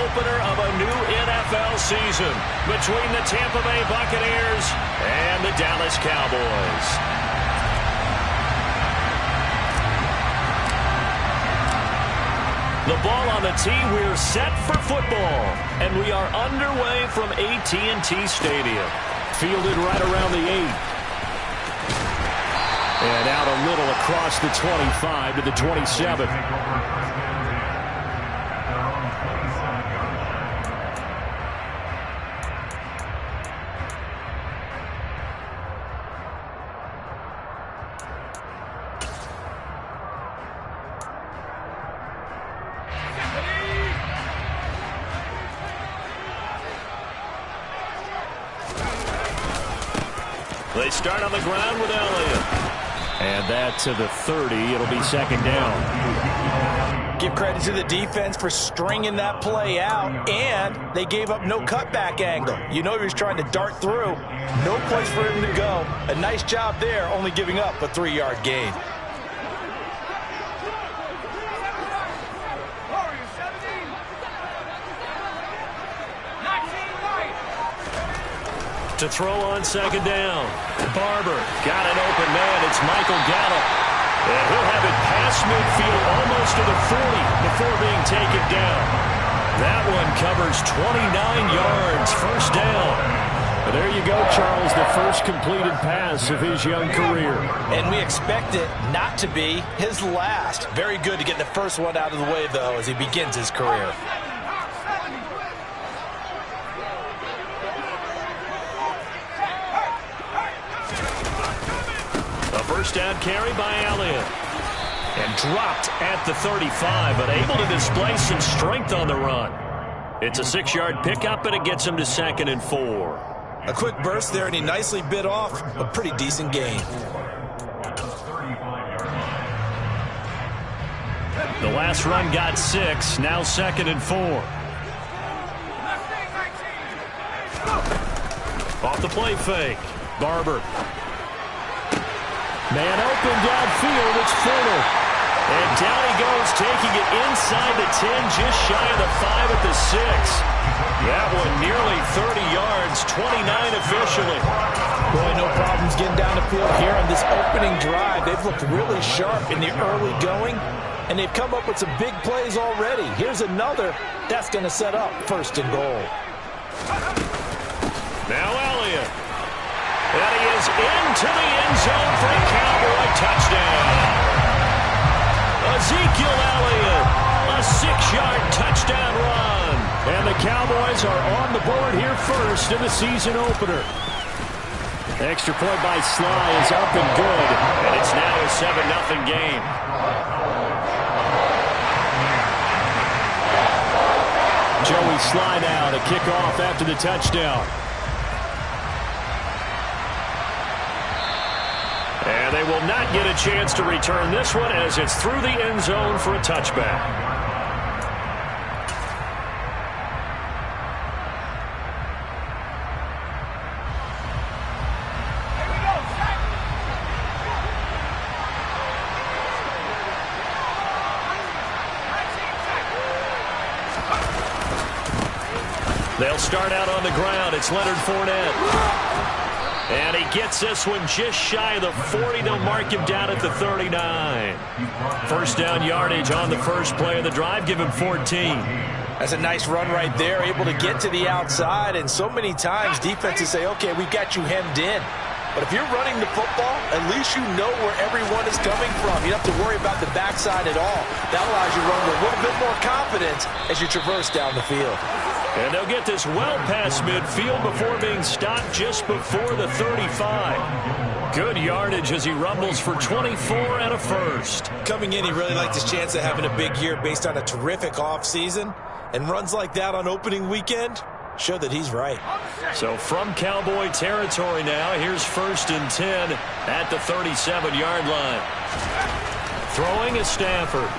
opener of a new NFL season between the Tampa Bay Buccaneers and the Dallas Cowboys. The ball on the tee, we're set for football, and we are underway from AT&T Stadium. Fielded right around the 8. And out a little across the 25 to the 27. They start on the ground with Elliott. And that to the 30. It'll be second down. Give credit to the defense for stringing that play out, and they gave up no cutback angle. You know he was trying to dart through. No place for him to go. A nice job there, only giving up a 3-yard gain. To throw on second down. Barber got an open man. It's Michael Gallup. And he'll have it past midfield almost to the 40 before being taken down. That one covers 29 yards. First down. And there you go, Charles, the first completed pass of his young career. And we expect it not to be his last. Very good to get the first one out of the way, though, as he begins his career. First down carry by Elliott. And dropped at the 35, but able to display some strength on the run. It's a 6-yard pickup, and it gets him to 2nd and 4. A quick burst there, and he nicely bit off a pretty decent gain. The last run got 6, now 2nd and 4. Off the play fake. Barber. Man open downfield, it's Fuller. And down he goes, taking it inside the 10, just shy of the 5 at the 6. That one nearly 30 yards, 29 officially. Boy, no problems getting down the field here on this opening drive. They've looked really sharp in the early going, and they've come up with some big plays already. Here's another that's going to set up 1st and goal. Now Elliott. And he is into the end zone for a Cowboy touchdown. Ezekiel Elliott, a 6-yard touchdown run. And the Cowboys are on the board here first in the season opener. Extra point by Sly is up and good. And it's now a 7-0 game. Joey Sly now to kick off after the touchdown. And they will not get a chance to return this one as it's through the end zone for a touchback. They'll start out on the ground. It's Leonard Fournette. And he gets this one just shy of the 40. They'll mark him down at the 39. First down yardage on the first play of the drive. Give him 14. That's a nice run right there, able to get to the outside. And so many times defenses say, okay, we've got you hemmed in. But if you're running the football, at least you know where everyone is coming from. You don't have to worry about the backside at all. That allows you to run with a little bit more confidence as you traverse down the field. And they'll get this well past midfield before being stopped just before the 35. Good yardage as he rumbles for 24 and a first. Coming in, he really liked his chance of having a big year based on a terrific offseason. And runs like that on opening weekend show that he's right. So from Cowboy territory now, here's 1st and 10 at the 37-yard line. Throwing is Stafford.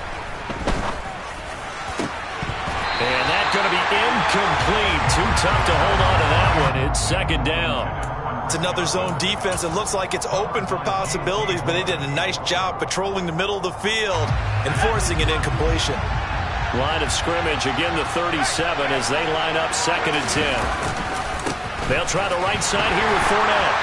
And that's going to be incomplete. Too tough to hold on to that one. It's 2nd down. It's another zone defense. It looks like it's open for possibilities, but they did a nice job patrolling the middle of the field and forcing an incompletion. Line of scrimmage, again the 37 as they line up 2nd and 10. They'll try the right side here with Fournette.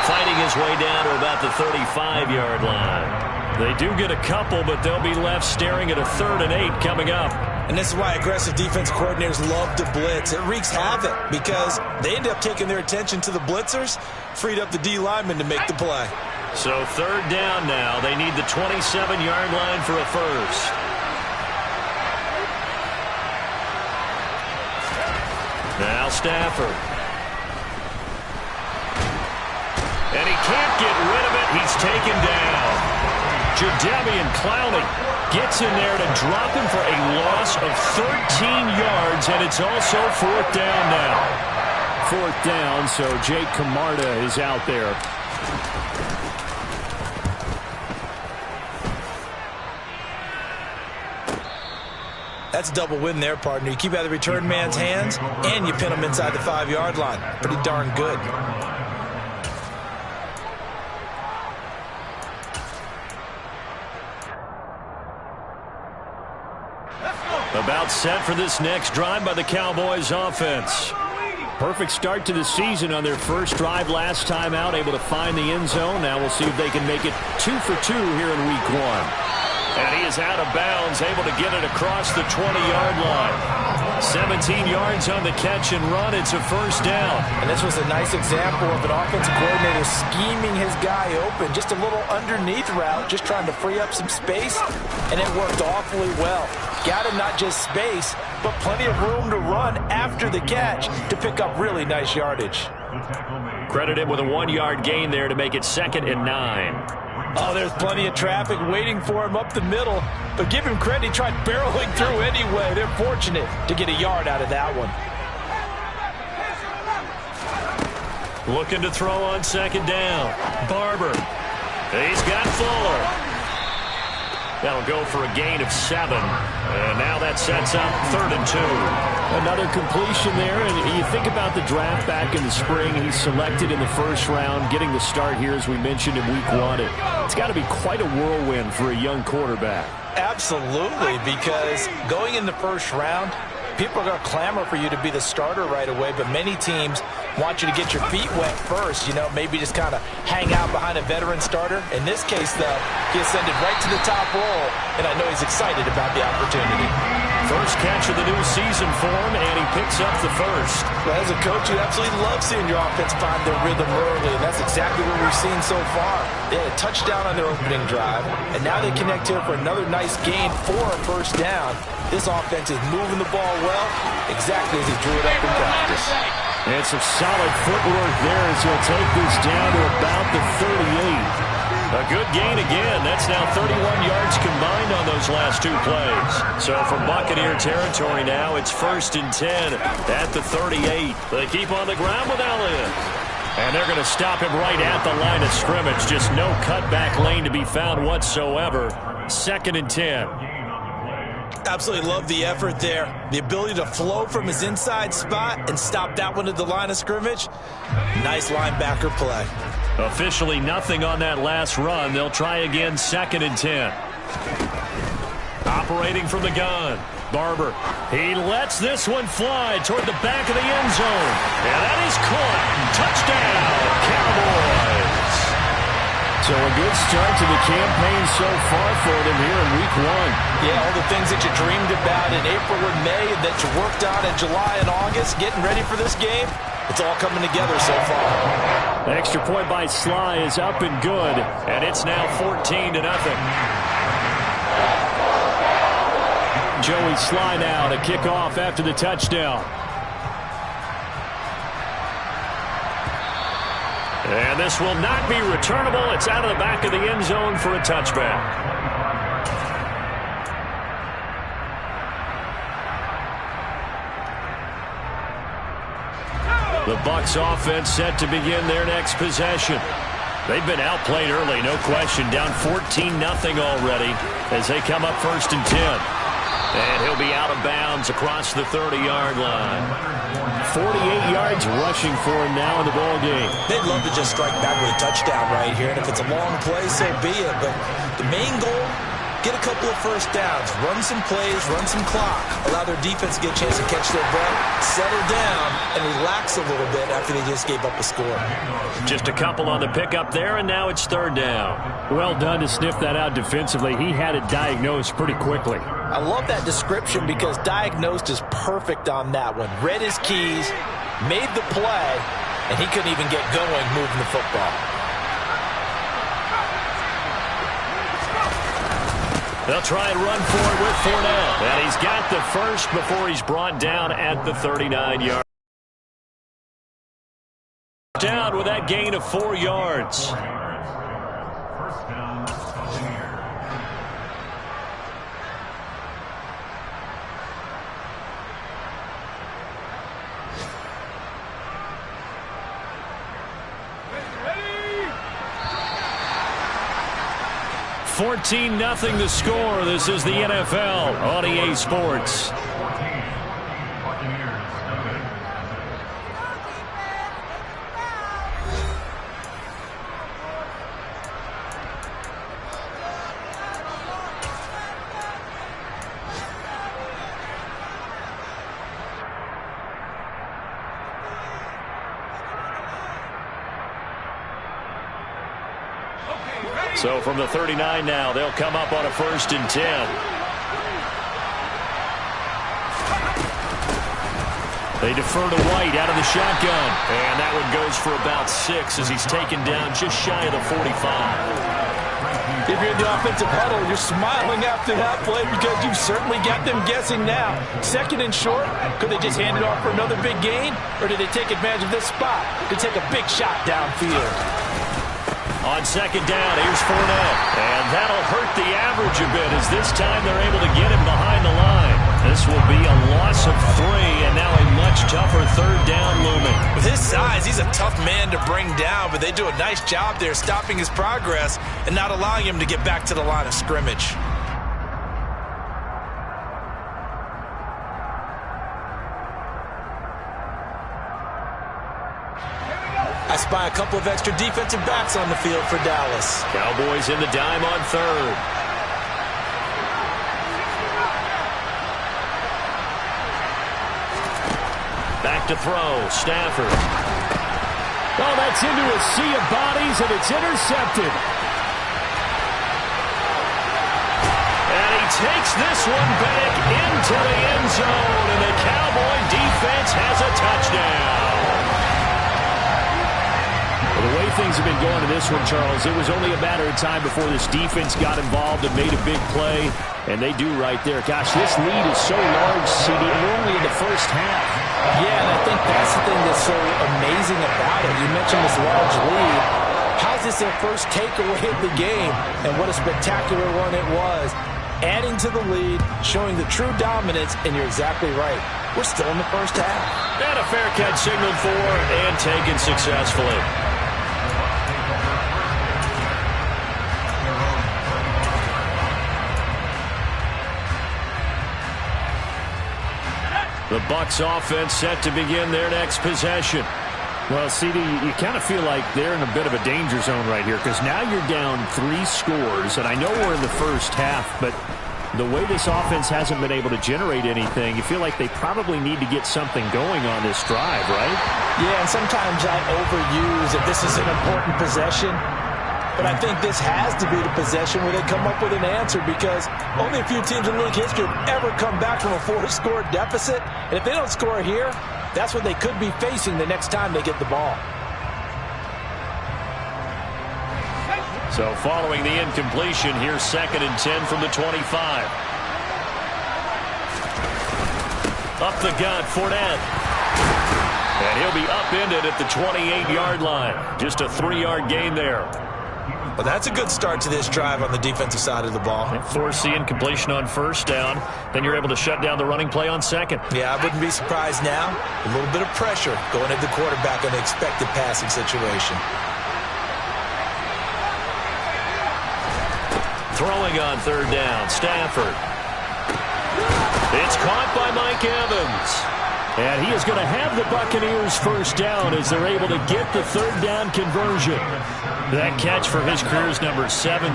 Fighting his way down to about the 35-yard line. They do get a couple, but they'll be left staring at a 3rd and 8 coming up. And this is why aggressive defense coordinators love to blitz. It wreaks havoc because they end up taking their attention to the blitzers, freed up the D lineman to make the play. So 3rd down now. They need the 27-yard line for a first. Now Stafford. And he can't get rid of it. He's taken down. Jadeveon Clowney gets in there to drop him for a loss of 13 yards, and it's also 4th down now. 4th down, so Jake Camarda is out there. That's a double win there, partner. You keep out of the return man's hands, and you pin him inside the 5-yard line. Pretty darn good. About set for this next drive by the Cowboys offense. Perfect start to the season on their first drive last time out, able to find the end zone. Now we'll see if they can make it 2 for 2 here in week 1. And he is out of bounds, able to get it across the 20-yard line. 17 yards on the catch and run. It's a 1st down. And this was a nice example of an offensive coordinator scheming his guy open. Just a little underneath route, just trying to free up some space, and it worked awfully well. Got him not just space, but plenty of room to run after the catch to pick up really nice yardage. Credit him with a 1-yard gain there to make it 2nd and 9. Oh, there's plenty of traffic waiting for him up the middle. But give him credit, he tried barreling through anyway. They're fortunate to get a yard out of that one. Looking to throw on 2nd down. Barber. He's got Fuller. That'll go for a gain of 7. And now that sets up 3rd and 2. Another completion there, and you think about the draft back in the spring. He's selected in the 1st round, getting the start here, as we mentioned, in week 1. It's got to be quite a whirlwind for a young quarterback. Absolutely, because going in the 1st round, people are going to clamor for you to be the starter right away, but many teams want you to get your feet wet first, maybe just kind of hang out behind a veteran starter. In this case, though, he ascended right to the top roll, and I know he's excited about the opportunity. First catch of the new season for him, and he picks up the 1st. Well, as a coach, you absolutely love seeing your offense find their rhythm early, and that's exactly what we've seen so far. They had a touchdown on their opening drive, and now they connect here for another nice gain for a 1st down. This offense is moving the ball well, exactly as he drew it up in practice. And some solid footwork there as he'll take this down to about the 38. A good gain again. That's now 31 yards combined on those last 2 plays. So from Buccaneer territory now, it's 1st and 10 at the 38. They keep on the ground with Elliott. And they're going to stop him right at the line of scrimmage. Just no cutback lane to be found whatsoever. 2nd and 10. Absolutely love the effort there. The ability to flow from his inside spot and stop that one at the line of scrimmage. Nice linebacker play. Officially nothing on that last run. They'll try again 2nd and 10. Operating from the gun. Barber. He lets this one fly toward the back of the end zone. And that is caught. Touchdown, Cowboys. So a good start to the campaign so far for them here in week 1. Yeah, all the things that you dreamed about in April and May and that you worked on in July and August, getting ready for this game, it's all coming together so far. The extra point by Sly is up and good, and it's now 14-0. Joey Sly now to kick off after the touchdown. And this will not be returnable. It's out of the back of the end zone for a touchback. The Bucs offense set to begin their next possession. They've been outplayed early, no question. Down 14-0 already as they come up 1st and 10. And he'll be out of bounds across the 30-yard line. 48 yards rushing for him now in the ball game. They'd love to just strike back with a touchdown right here, and if it's a long play, so be it. But the main goal, get a couple of first downs, run some plays, run some clock, allow their defense to get a chance to catch their breath, settle down, and relax a little bit after they just gave up a score. Just a couple on the pickup there, and now it's third down. Well done to sniff that out defensively. He had it diagnosed pretty quickly. I love that description because diagnosed is perfect on that one. Read his keys, made the play, and he couldn't even get going moving the football. They'll try and run for it with Fournette. And he's got the first before he's brought down at the 39-yard. Down with that gain of 4 yards. First down, Buccaneers. 14-0 the score. This is the NFL on EA Sports. So from the 39 now, they'll come up on a 1st and 10. They defer to White out of the shotgun. And that one goes for about 6 as he's taken down just shy of the 45. If you're in the offensive huddle, you're smiling after that play because you've certainly got them guessing now. 2nd and short, could they just hand it off for another big gain? Or did they take advantage of this spot to take a big shot downfield? On 2nd down, here's Fournette. And that'll hurt the average a bit as this time they're able to get him behind the line. This will be a loss of 3 and now a much tougher 3rd down looming. With his size, he's a tough man to bring down, but they do a nice job there stopping his progress and not allowing him to get back to the line of scrimmage. I spy a couple of extra defensive backs on the field for Dallas. Cowboys in the dime on 3rd. Back to throw. Stafford. Oh, that's into a sea of bodies, and it's intercepted. And he takes this one back into the end zone, and the Cowboy defense has a touchdown. The way things have been going to this one, Charles, it was only a matter of time before this defense got involved and made a big play, and they do right there. Gosh, this lead is so large, CD, and we're only in the first half. Yeah, and I think that's the thing that's so amazing about it. You mentioned this large lead. How's this their first takeaway of the game? And what a spectacular one it was. Adding to the lead, showing the true dominance, and you're exactly right. We're still in the first half. And a fair catch signaled for and taken successfully. The Bucs offense set to begin their next possession. Well, CD, you kind of feel like they're in a bit of a danger zone right here because now you're down 3 scores, and I know we're in the first half, but the way this offense hasn't been able to generate anything, you feel like they probably need to get something going on this drive, right? Yeah, and sometimes I overuse that this is an important possession. But I think this has to be the possession where they come up with an answer because only a few teams in league history have ever come back from a 4-score deficit. And if they don't score here, that's what they could be facing the next time they get the ball. So following the incompletion, here's 2nd and 10 from the 25. Up the gut, Fournette. And he'll be upended at the 28-yard line. Just a 3-yard gain there. Well, that's a good start to this drive on the defensive side of the ball. Force the incompletion on 1st down. Then you're able to shut down the running play on 2nd. Yeah, I wouldn't be surprised now. A little bit of pressure going at the quarterback in the expected passing situation. Throwing on 3rd down, Stafford. It's caught by Mike Evans. And he is going to have the Buccaneers first down as they're able to get the third down conversion. That catch for his career is number 731,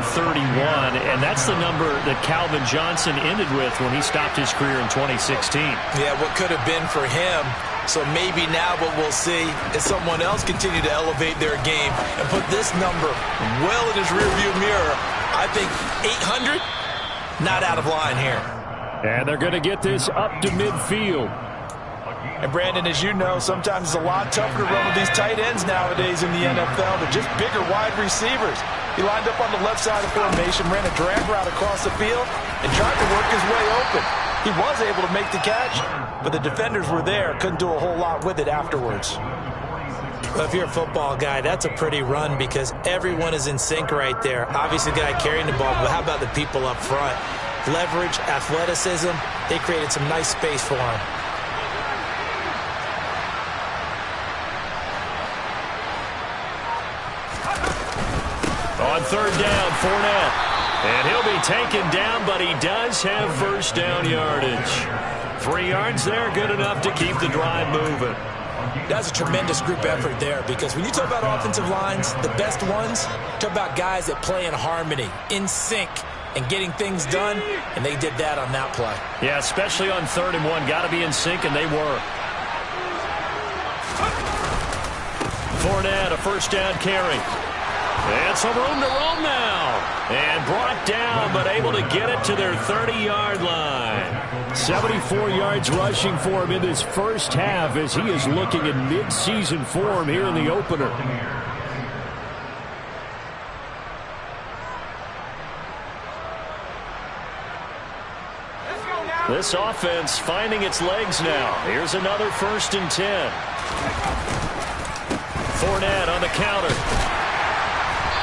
and that's the number that Calvin Johnson ended with when he stopped his career in 2016. Yeah, what could have been for him. So maybe now what we'll see is someone else continue to elevate their game and put this number well in his rearview mirror. I think 800, not out of line here. And they're going to get this up to midfield. And Brandon, as you know, sometimes it's a lot tougher to run with these tight ends nowadays in the NFL. They're just bigger wide receivers. He lined up on the left side of formation, ran a drag route across the field, and tried to work his way open. He was able to make the catch, but the defenders were there, couldn't do a whole lot with it afterwards. Well, if you're a football guy, that's a pretty run because everyone is in sync right there. Obviously, the guy carrying the ball, but how about the people up front? Leverage, athleticism, they created some nice space for him. On third down, Fournette. And he'll be taken down, but he does have first down yardage. 3 yards there, good enough to keep the drive moving. That's a tremendous group effort there because when you talk about offensive lines, the best ones, talk about guys that play in harmony, in sync, and getting things done, and they did that on that play. Yeah, especially on 3rd and 1. Got to be in sync, and they were. Fournette, a first down carry. And some room to roam now. And brought down, but able to get it to their 30-yard line. 74 yards rushing for him in this first half as he is looking in mid-season form here in the opener. This offense finding its legs now. Here's another 1st and 10. Fournette on the counter.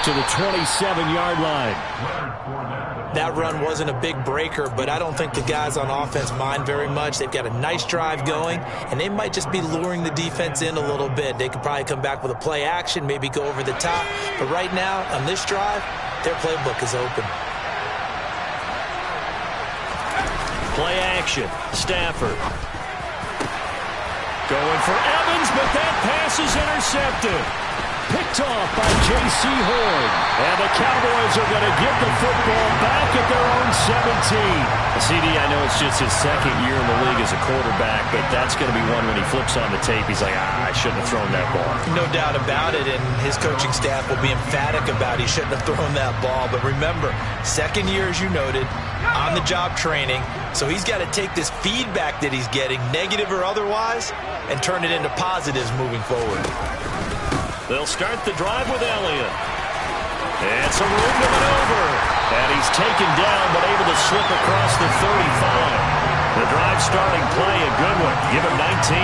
To the 27-yard line. That run wasn't a big breaker, but I don't think the guys on offense mind very much. They've got a nice drive going, and they might just be luring the defense in a little bit. They could probably come back with a play action, maybe go over the top. But right now, on this drive, their playbook is open. Play action. Stafford. Going for Evans, but that pass is intercepted. Picked off by J.C. Horn. And the Cowboys are going to get the football back at their own 17. CD, I know it's just his 2nd year in the league as a quarterback, but that's going to be one when he flips on the tape. He's like, I shouldn't have thrown that ball. No doubt about it, and his coaching staff will be emphatic about he shouldn't have thrown that ball. But remember, 2nd year, as you noted, on-the-job training, so he's got to take this feedback that he's getting, negative or otherwise, and turn it into positives moving forward. They'll start the drive with Elliott. And some room to maneuver. And he's taken down, but able to slip across the 35. The drive starting play, a good one. Give him 19.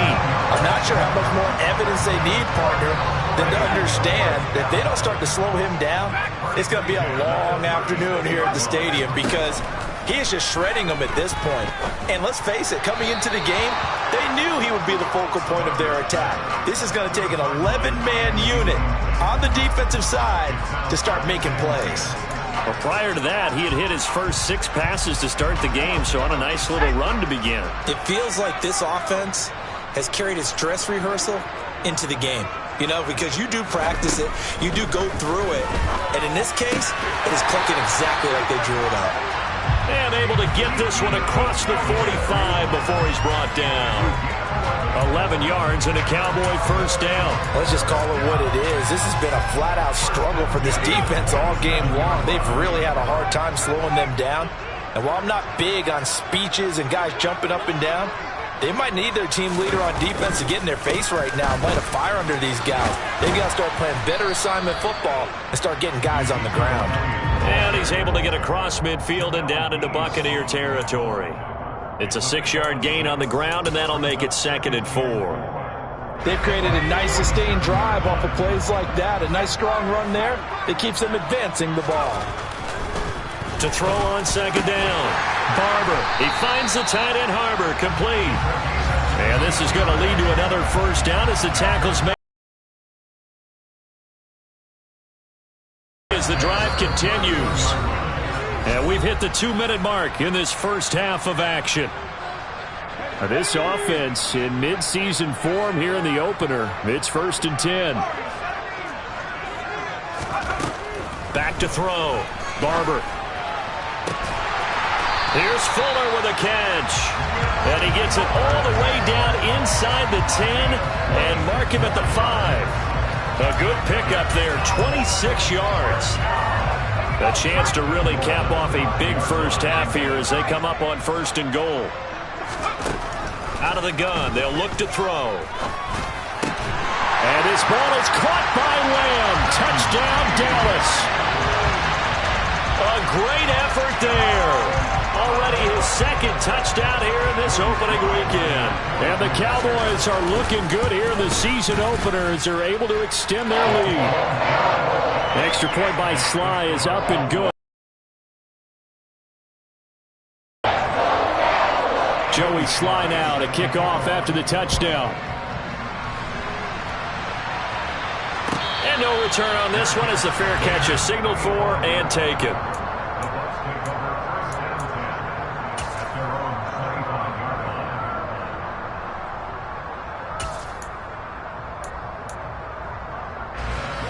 I'm not sure how much more evidence they need, partner, than to understand that if they don't start to slow him down, it's going to be a long afternoon here at the stadium because he is just shredding them at this point. And let's face it, coming into the game, they knew he would be the focal point of their attack. This is going to take an 11-man unit on the defensive side to start making plays. Well, prior to that, he had hit his first 6 passes to start the game, so on a nice little run to begin. It feels like this offense has carried its dress rehearsal into the game. You know, because you do practice it, you do go through it, and in this case, it is clicking exactly like they drew it up. And able to get this one across the 45 before he's brought down. 11 yards and a Cowboy first down. Let's just call it what it is. This has been a flat-out struggle for this defense all game long. They've really had a hard time slowing them down. And while I'm not big on speeches and guys jumping up and down, they might need their team leader on defense to get in their face right now and light a fire under these guys. They've got to start playing better assignment football and start getting guys on the ground. And he's able to get across midfield and down into Buccaneer territory. It's a 6-yard gain on the ground, and that'll make it 2nd and 4. They've created a nice sustained drive off of plays like that. A nice strong run there that keeps them advancing the ball. To throw on 2nd down. Barber. He finds the tight end Harbor complete. And this is going to lead to another first down as the tackles made. As the drive continues. And we've hit the 2-minute mark in this first half of action. This offense in midseason form here in the opener. It's 1st and 10. Back to throw. Barber. Here's Fuller with a catch. And he gets it all the way down inside the 10 and mark him at the 5. A good pickup there, 26 yards. A chance to really cap off a big first half here as they come up on 1st and goal. Out of the gun, they'll look to throw. And this ball is caught by Lamb. Touchdown, Dallas. A great effort there. Already his 2nd touchdown here in this opening weekend. And the Cowboys are looking good here in the season opener as they're able to extend their lead. The extra point by Sly is up and good. Joey Sly now to kick off after the touchdown. And no return on this one as the fair catch is signaled for and taken.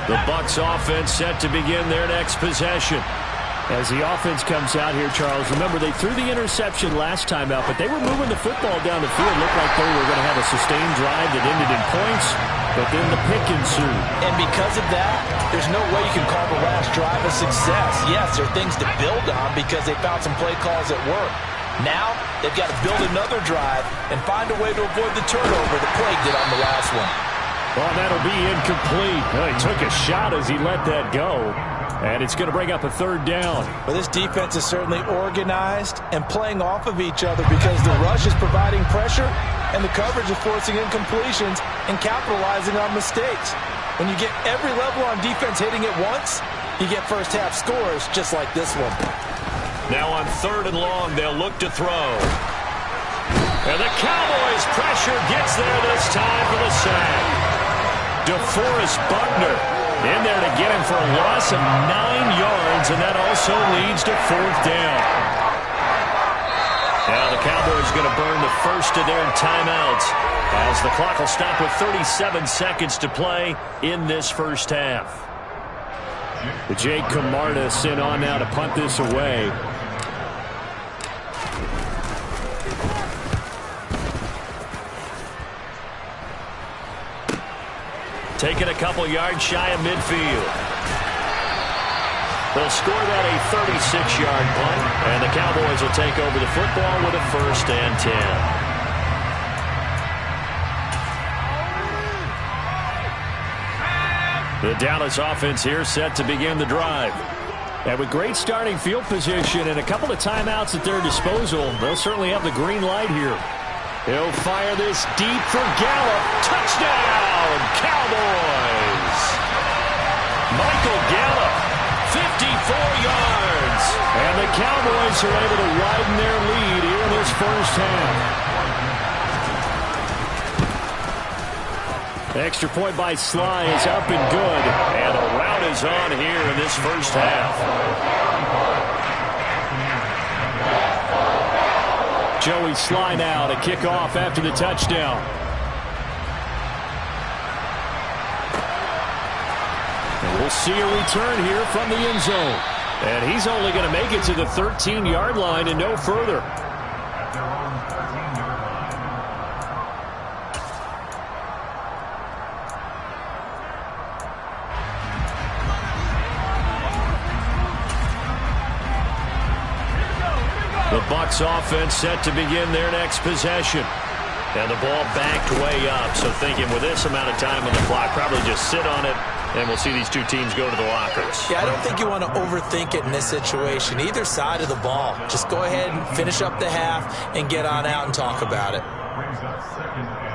The Bucs offense set to begin their next possession. As the offense comes out here, Charles, remember they threw the interception last time out, but they were moving the football down the field. Looked like they were going to have a sustained drive that ended in points, but then the pick ensued. And because of that, there's no way you can call the last drive a success. Yes, there are things to build on because they found some play calls that work. Now, they've got to build another drive and find a way to avoid the turnover that plagued it on the last one. Well, that'll be incomplete. Well, he took a shot as he let that go. And it's going to bring up a 3rd down. Well, this defense is certainly organized and playing off of each other because the rush is providing pressure and the coverage is forcing incompletions and capitalizing on mistakes. When you get every level on defense hitting it once, you get first half scores just like this one. Now on 3rd and long, they'll look to throw. And the Cowboys pressure gets there this time for the sack. DeForest Buckner in there to get him for a loss of 9 yards, and that also leads to 4th down. Now the Cowboys going to burn the first of their timeouts as the clock will stop with 37 seconds to play in this first half. Jake Camarda sent on now to punt this away. Taking a couple yards shy of midfield. They'll score that a 36-yard punt, and the Cowboys will take over the football with a 1st and 10. The Dallas offense here set to begin the drive. And with great starting field position and a couple of timeouts at their disposal, they'll certainly have the green light here. He'll fire this deep for Gallup. Touchdown, Cowboys! Michael Gallup, 54 yards. And the Cowboys are able to widen their lead here in this first half. Extra point by Sly is up and good. And a rout is on here in this first half. Joey Sly now to kick off after the touchdown. And we'll see a return here from the end zone. And he's only going to make it to the 13-yard line and no further. At their own 13-yard line. The Bucs offense set to begin their next possession. And the ball backed way up. So thinking with this amount of time on the clock, probably just sit on it, and we'll see these two teams go to the lockers. Yeah, I don't think you want to overthink it in this situation. Either side of the ball. Just go ahead and finish up the half and get on out and talk about it. Brings up 2nd and 5.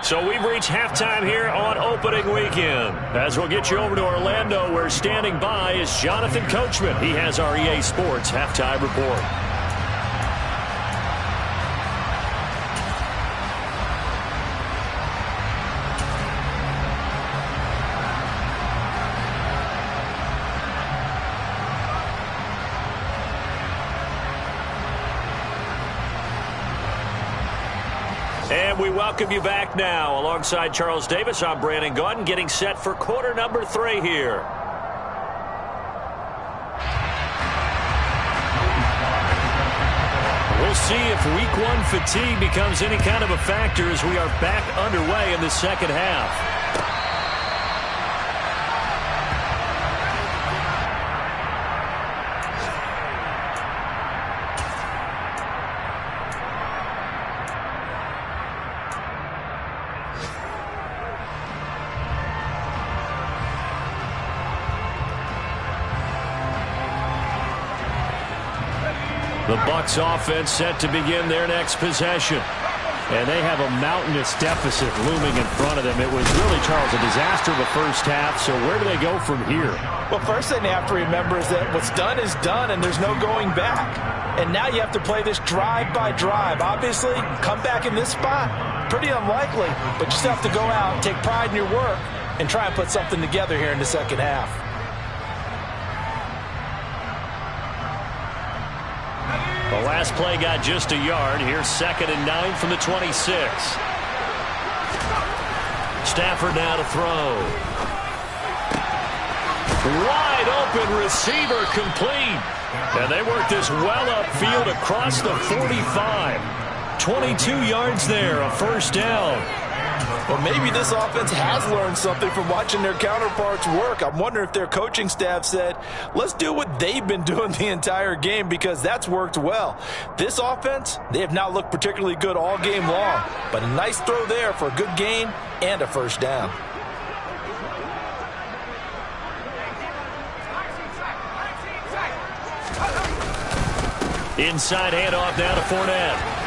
So we've reached halftime here on opening weekend. As we'll get you over to Orlando, where standing by is Jonathan Coachman. He has our EA Sports halftime report. And we welcome you back now. Alongside Charles Davis, I'm Brandon Gaudin, getting set for quarter number 3 here. We'll see if week 1 fatigue becomes any kind of a factor as we are back underway in the second half. The Bucs offense set to begin their next possession. And they have a mountainous deficit looming in front of them. It was really, Charles, a disaster of the first half. So where do they go from here? Well, first thing they have to remember is that what's done is done, and there's no going back. And now you have to play this drive by drive. Obviously, come back in this spot, pretty unlikely. But you still have to go out, take pride in your work, and try and put something together here in the second half. The last play got just a yard. Here's 2nd and 9 from the 26. Stafford now to throw. Wide open receiver complete. And they work this well upfield across the 45. 22 yards there, a first down. Well, maybe this offense has learned something from watching their counterparts work. I'm wondering if their coaching staff said, let's do what they've been doing the entire game, because that's worked well. This offense, they have not looked particularly good all game long, but a nice throw there for a good gain and a first down. Inside handoff now to Fournette.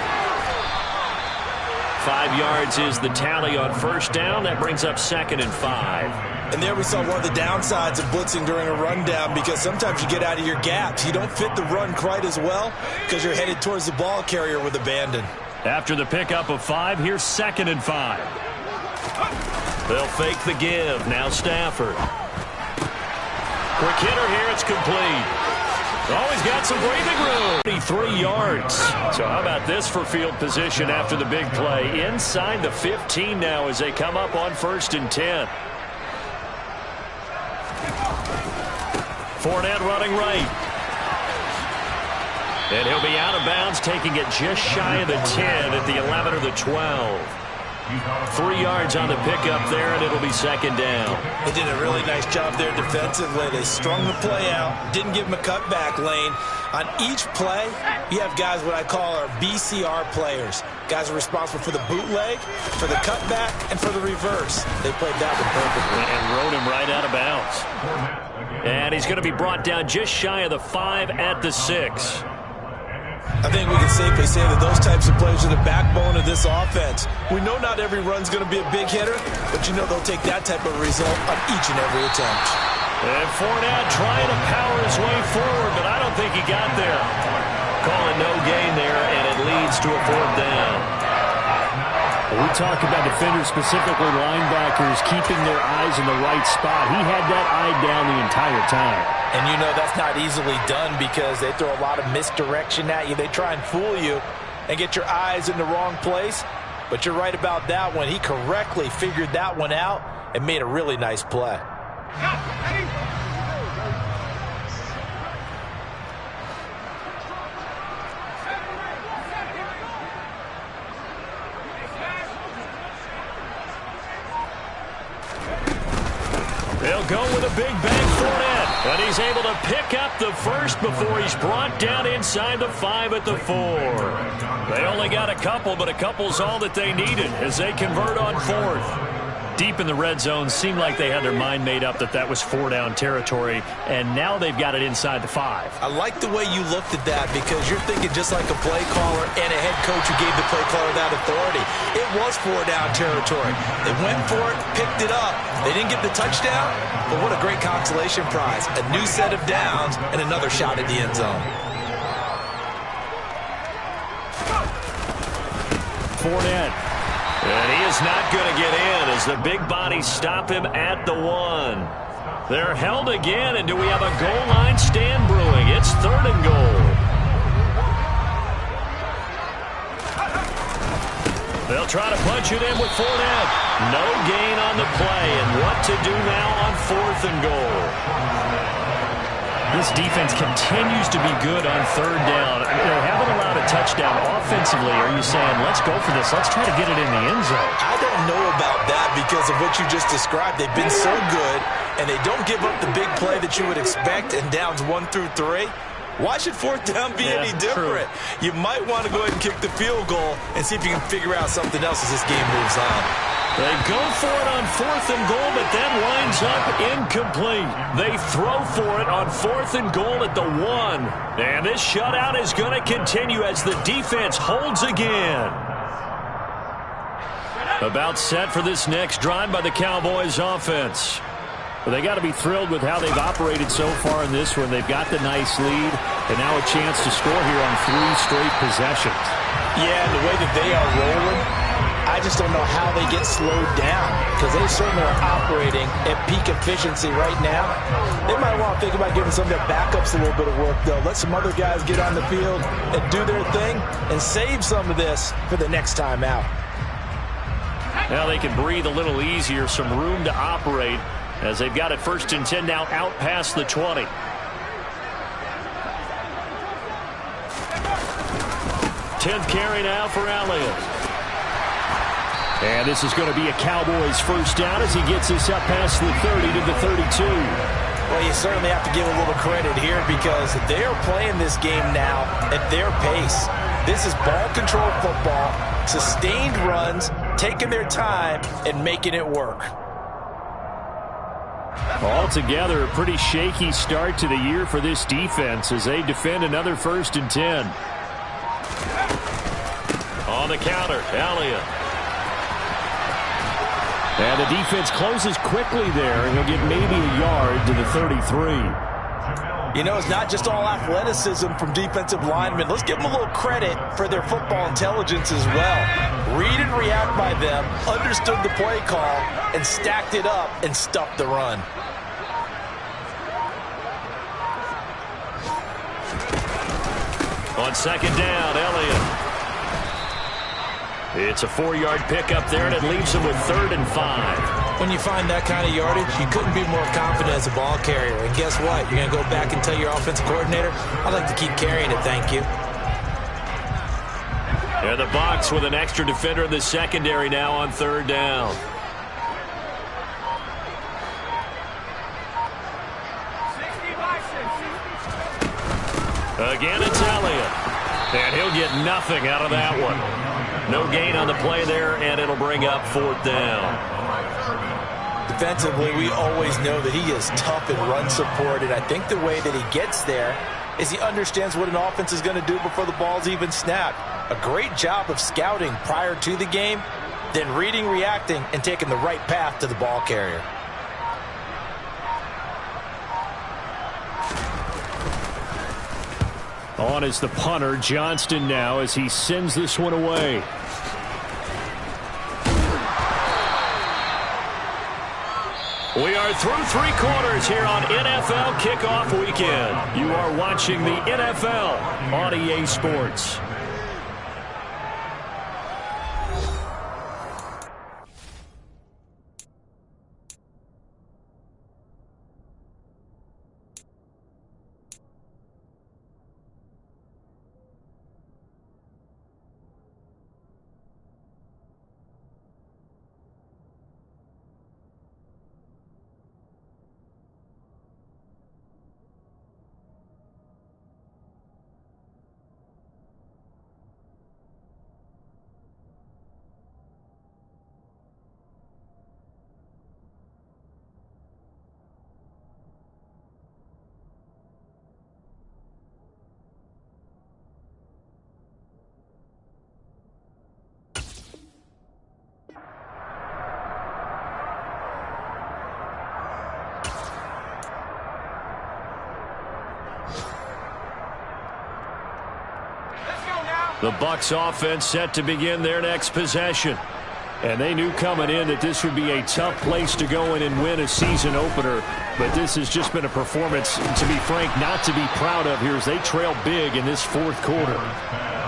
5 yards is the tally on first down. That brings up 2nd and 5. And there we saw one of the downsides of blitzing during a rundown, because sometimes you get out of your gaps. You don't fit the run quite as well because you're headed towards the ball carrier with abandon. After the pickup of 5, here's 2nd and 5. They'll fake the give. Now Stafford. Quick hitter here. It's complete. Always got some breathing room. 23 yards. So how about this for field position after the big play? Inside the 15 now as they come up on 1st and 10. Fournette running right. And he'll be out of bounds, taking it just shy of the 10 at the 11 or the 12. 3 yards on the pickup there, and it'll be 2nd down. They did a really nice job there defensively. They strung the play out, didn't give him a cutback lane. On each play, you have guys what I call our BCR players. Guys are responsible for the bootleg, for the cutback, and for the reverse. They played that one perfectly. And rode him right out of bounds. And he's going to be brought down just shy of the 5 at the 6. I think we can safely say that those types of plays are the backbone of this offense. We know not every run's going to be a big hitter, but you know they'll take that type of result on each and every attempt. And Fournette trying to power his way forward, but I don't think he got there. Calling no gain there, and it leads to a 4th down. We talk about defenders, specifically linebackers, keeping their eyes in the right spot. He had that eye down the entire time. And you know that's not easily done because they throw a lot of misdirection at you. They try and fool you and get your eyes in the wrong place. But you're right about that one. He correctly figured that one out and made a really nice play. They'll go with a big bang Fournette, and he's able to pick up the first before he's brought down inside the 5 at the 4. They only got a couple, but a couple's all that they needed as they convert on 4th. Deep in the red zone, seemed like they had their mind made up that that was 4-down territory, and now they've got it inside the 5. I like the way you looked at that because you're thinking just like a play caller and a head coach who gave the play caller that authority. It was 4-down territory. They went for it, picked it up. They didn't get the touchdown, but what a great consolation prize. A new set of downs and another shot at the end zone. Fournette. And he is not going to get in as the big bodies stop him at the 1. They're held again, and do we have a goal line stand brewing? It's 3rd and goal. They'll try to punch it in with Fournette. No gain on the play, and what to do now on 4th and goal. This defense continues to be good on 3rd down. They haven't allowed a touchdown offensively. Are you saying, let's go for this, let's try to get it in the end zone? I don't know about that because of what you just described. They've been so good, and they don't give up the big play that you would expect in downs 1 through 3. Why should 4th down be any different? True. You might want to go ahead and kick the field goal and see if you can figure out something else as this game moves on. They go for it on 4th and goal, but that winds up incomplete. They throw for it on 4th and goal at the 1. And this shutout is going to continue as the defense holds again. About set for this next drive by the Cowboys offense. Well, they got to be thrilled with how they've operated so far in this one. They've got the nice lead, and now a chance to score here on 3 straight possessions. Yeah, and the way that they are rolling, I just don't know how they get slowed down because they certainly are operating at peak efficiency right now. They might want to think about giving some of their backups a little bit of work, though. Let some other guys get on the field and do their thing and save some of this for the next time out. Now they can breathe a little easier, some room to operate as they've got it 1st and 10 now out past the 20. Tenth carry now for Elliott. And this is going to be a Cowboys 1st down as he gets this up past the 30 to the 32. Well, you certainly have to give a little credit here because they are playing this game now at their pace. This is ball control football, sustained runs, taking their time, and making it work. Altogether, a pretty shaky start to the year for this defense as they defend another 1st and 10. On the counter, Elliott. And the defense closes quickly there, and he'll get maybe a yard to the 33. You know, it's not just all athleticism from defensive linemen. Let's give them a little credit for their football intelligence as well. Read and react by them, understood the play call, and stacked it up and stuffed the run. On 2nd down, Elliott. It's a 4-yard pickup there, and it leaves him with 3rd and 5. When you find that kind of yardage, you couldn't be more confident as a ball carrier. And guess what? You're going to go back and tell your offensive coordinator, I'd like to keep carrying it, thank you. And the Bucs with an extra defender in the secondary now on 3rd down. Again, it's Elliott. And he'll get nothing out of that one. No gain on the play there, and it'll bring up 4th down. Defensively, we always know that he is tough in run support, and I think the way that he gets there is he understands what an offense is going to do before the ball's even snapped. A great job of scouting prior to the game, then reading, reacting, and taking the right path to the ball carrier. On is the punter, Johnston now, as he sends this one away. We are through 3 quarters here on NFL Kickoff Weekend. You are watching the NFL on EA Sports. The Bucs offense set to begin their next possession. And they knew coming in that this would be a tough place to go in and win a season opener. But this has just been a performance, to be frank, not to be proud of here as they trail big in this 4th quarter.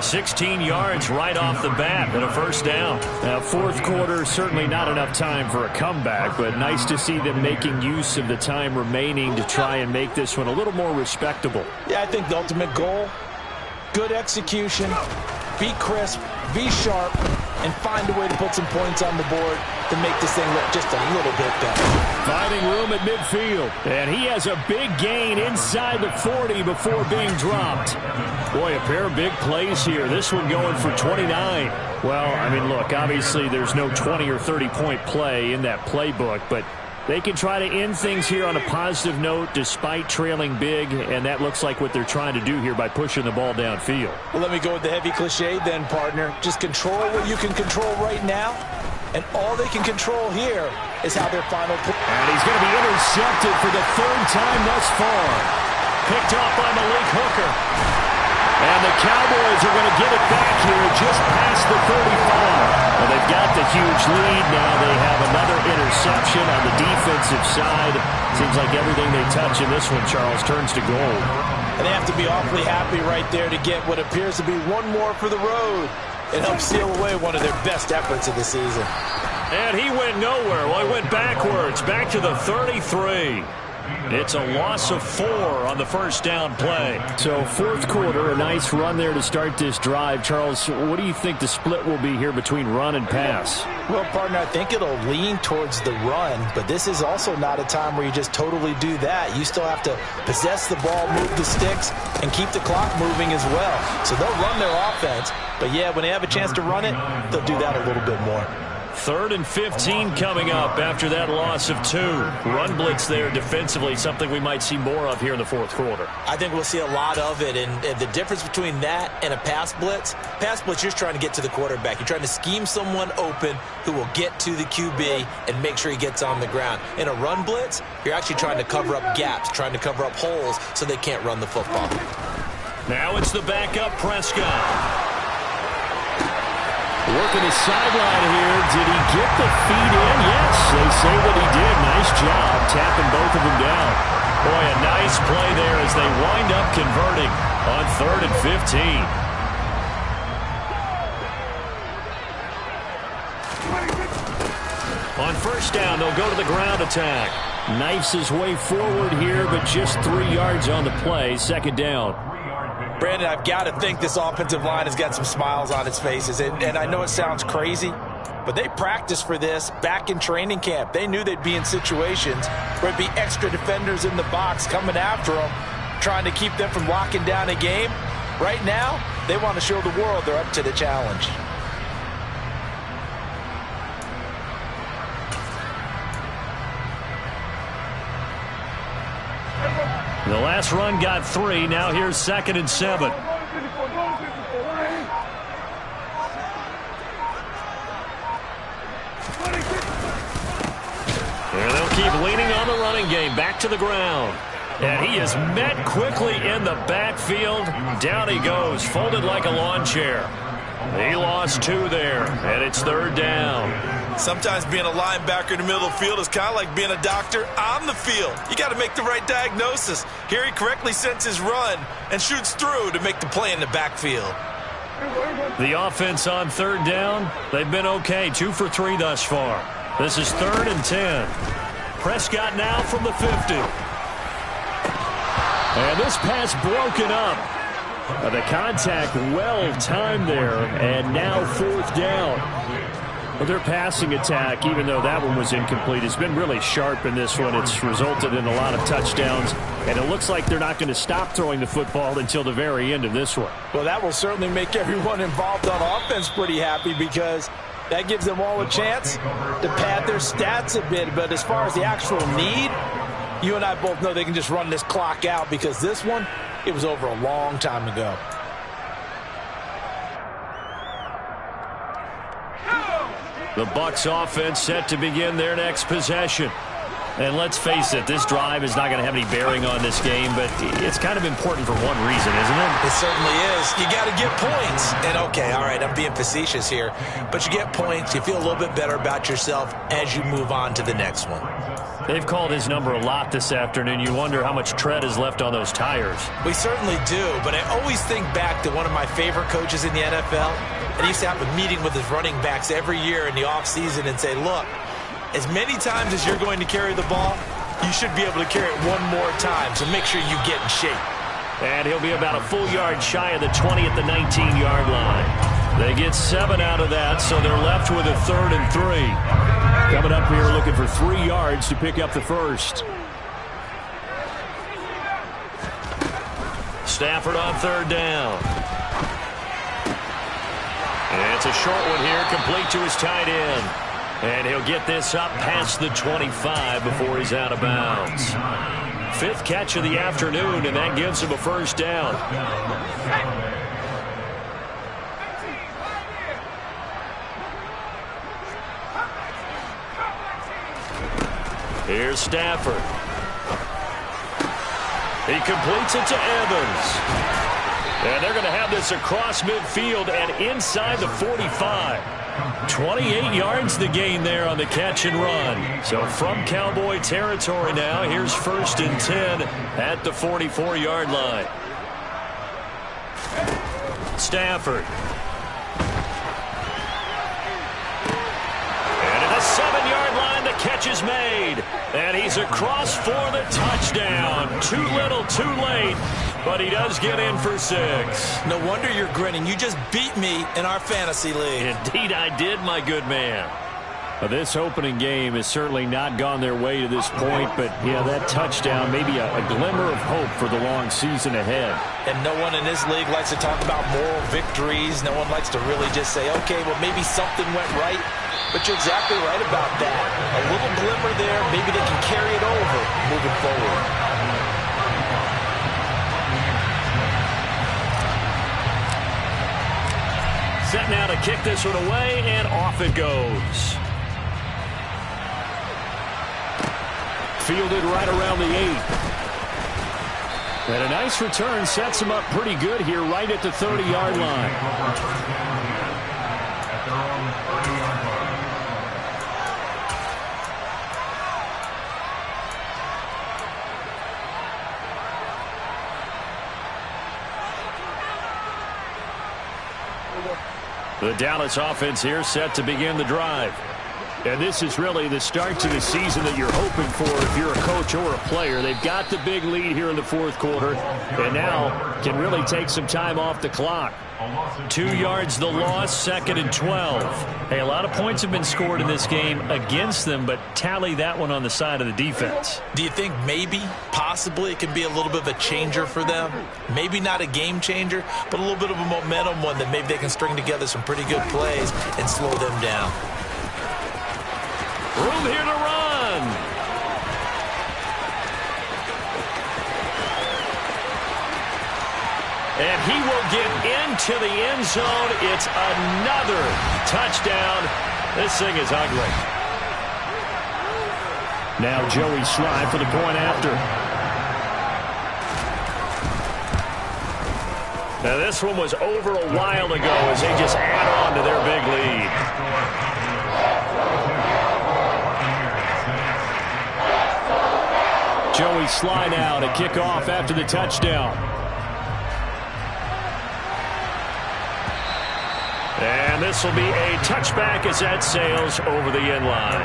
16 yards right off the bat and a first down. Now, fourth quarter, certainly not enough time for a comeback, but nice to see them making use of the time remaining to try and make this one a little more respectable. Yeah, I think the ultimate goal, good execution, be crisp, be sharp, and find a way to put some points on the board to make this thing look just a little bit better. Finding room at midfield. And he has a big gain inside the 40 before being dropped. Boy, a pair of big plays here. This one going for 29. Well, I mean, look, obviously there's no 20 or 30-point play in that playbook, but they can try to end things here on a positive note despite trailing big, and that looks like what they're trying to do here by pushing the ball downfield. Well, let me go with the heavy cliche then, partner. Just control what you can control right now, and all they can control here is how their final play. And he's going to be intercepted for the third time thus far. Picked off by Malik Hooker. And the Cowboys are going to get it back here just past the 35. Well, they've got the huge lead. Now they have another interception on the defensive side. Seems like everything they touch in this one, Charles, turns to gold. And they have to be awfully happy right there to get what appears to be one more for the road. It helps seal away one of their best efforts of the season. And he went nowhere. Well, he went backwards, back to the 33. It's a loss of 4 on the first down play. So fourth quarter, a nice run there to start this drive. Charles, what do you think the split will be here between run and pass? Well, partner, I think it'll lean towards the run, but this is also not a time where you just totally do that. You still have to possess the ball, move the sticks, and keep the clock moving as well. So they'll run their offense, but yeah, when they have a chance to run it, they'll do that a little bit more. 3rd and 15 coming up after that loss of 2. Run blitz there defensively, something we might see more of here in the fourth quarter. I think we'll see a lot of it, and the difference between that and a pass blitz, you're just trying to get to the quarterback. You're trying to scheme someone open who will get to the QB and make sure he gets on the ground. In a run blitz, you're actually trying to cover up gaps, trying to cover up holes so they can't run the football. Now it's the backup Prescott. Working the sideline here. Did he get the feet in? Yes, they say that he did. Nice job tapping both of them down. Boy, a nice play there as they wind up converting on 3rd and 15. On first down, they'll go to the ground attack. Knifes his way forward here, but just 3 yards on the play. 2nd down. Brandon, I've got to think this offensive line has got some smiles on its faces. And I know it sounds crazy, but they practiced for this back in training camp. They knew they'd be in situations where it'd be extra defenders in the box coming after them, trying to keep them from locking down a game. Right now, they want to show the world they're up to the challenge. The last run got 3. Now here's 2nd and 7. And they'll keep leaning on the running game. Back to the ground. And he is met quickly in the backfield. Down he goes, folded like a lawn chair. He lost 2 there, and it's 3rd down. Sometimes being a linebacker in the middle of the field is kind of like being a doctor on the field. You got to make the right diagnosis. Here he correctly sends his run and shoots through to make the play in the backfield. The offense on 3rd down, they've been okay. 2 for 3 thus far. This is 3rd and 10. Prescott now from the 50. And this pass broken up. The contact well timed there, and now 4th down. Well, their passing attack, even though that one was incomplete, has been really sharp in this one. It's resulted in a lot of touchdowns, and it looks like they're not going to stop throwing the football until the very end of this one. Well, that will certainly make everyone involved on offense pretty happy because that gives them all a chance to pad their stats a bit. But as far as the actual need, you and I both know they can just run this clock out because this one, it was over a long time ago. The Bucs offense set to begin their next possession. And let's face it, this drive is not going to have any bearing on this game, but it's kind of important for one reason, isn't it? It certainly is. You got to get points. And, okay, all right, I'm being facetious here, but you get points, you feel a little bit better about yourself as you move on to the next one. They've called his number a lot this afternoon. You wonder how much tread is left on those tires. We certainly do, but I always think back to one of my favorite coaches in the NFL, and he used to have a meeting with his running backs every year in the offseason and say, look, as many times as you're going to carry the ball, you should be able to carry it one more time, so make sure you get in shape. And he'll be about a full yard shy of the 20 at the 19-yard line. They get 7 out of that, so they're left with a 3rd and 3. Coming up here looking for 3 yards to pick up the first. Stafford on 3rd down. And it's a short one here, complete to his tight end. And he'll get this up past the 25 before he's out of bounds. 5th catch of the afternoon, and that gives him a first down. Here's Stafford. He completes it to Evans. And they're going to have this across midfield and inside the 45. 28 yards the gain there on the catch and run. So from Cowboy territory now, here's 1st and 10 at the 44-yard line. Stafford. And at the 7-yard line, the catch is made. And he's across for the touchdown. Too little, too late. But he does get in for 6. No wonder you're grinning. You just beat me in our fantasy league. Indeed I did, my good man. Well, this opening game has certainly not gone their way to this point, but, yeah, that touchdown, maybe a glimmer of hope for the long season ahead. And no one in this league likes to talk about moral victories. No one likes to really just say, okay, well, maybe something went right. But you're exactly right about that. A little glimmer there. Maybe they can carry it over moving forward. Set now to kick this one away, and off it goes. Fielded right around the 8. And a nice return sets him up pretty good here right at the 30-yard line. The Dallas offense here set to begin the drive. And this is really the start to the season that you're hoping for if you're a coach or a player. They've got the big lead here in the 4th quarter and now can really take some time off the clock. 2 yards the loss, 2nd and 12. Hey, a lot of points have been scored in this game against them, but tally that one on the side of the defense. Do you think maybe, possibly, it can be a little bit of a changer for them? Maybe not a game changer, but a little bit of a momentum one that maybe they can string together some pretty good plays and slow them down. Room here to run. And he will get into the end zone. It's another touchdown. This thing is ugly. Now Joey Slye for the point after. Now this one was over a while ago as they just add on to their big lead. Joey Slye now to kick off after the touchdown. And this will be a touchback as that sails over the end line.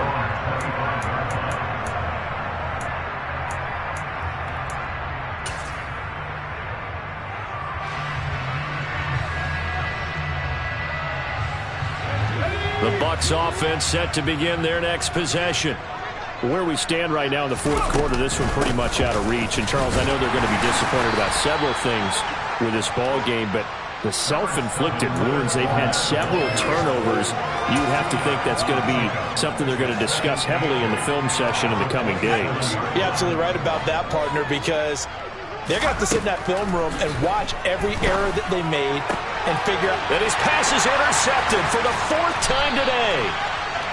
The Bucs offense set to begin their next possession. Where we stand right now in the 4th quarter, this one pretty much out of reach. And, Charles, I know they're going to be disappointed about several things with this ball game, but the self-inflicted wounds, they've had several turnovers. You'd have to think that's going to be something they're going to discuss heavily in the film session in the coming days. You're absolutely right about that, partner, because they're going to have to sit in that film room and watch every error that they made and figure out that his pass is intercepted for the 4th time today.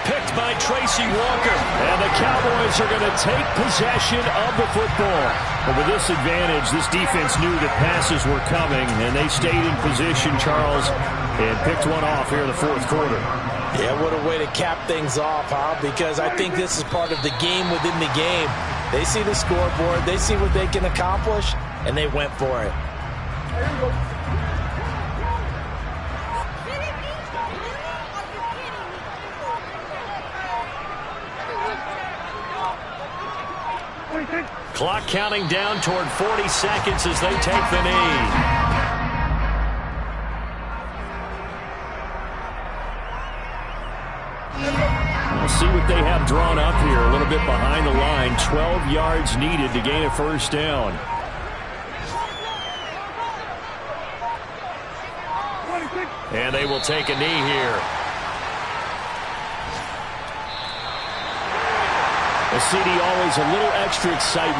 Picked by Tracy Walker. And the Cowboys are going to take possession of the football. But with this advantage, this defense knew that passes were coming, and they stayed in position, Charles, and picked one off here in the fourth quarter. Yeah, what a way to cap things off, huh? Because I think this is part of the game within the game. They see the scoreboard, they see what they can accomplish, and they went for it. Clock counting down toward 40 seconds as they take the knee. We'll see what they have drawn up here. A little bit behind the line. 12 yards needed to gain a first down. And they will take a knee here. A CD always a little extra excitement.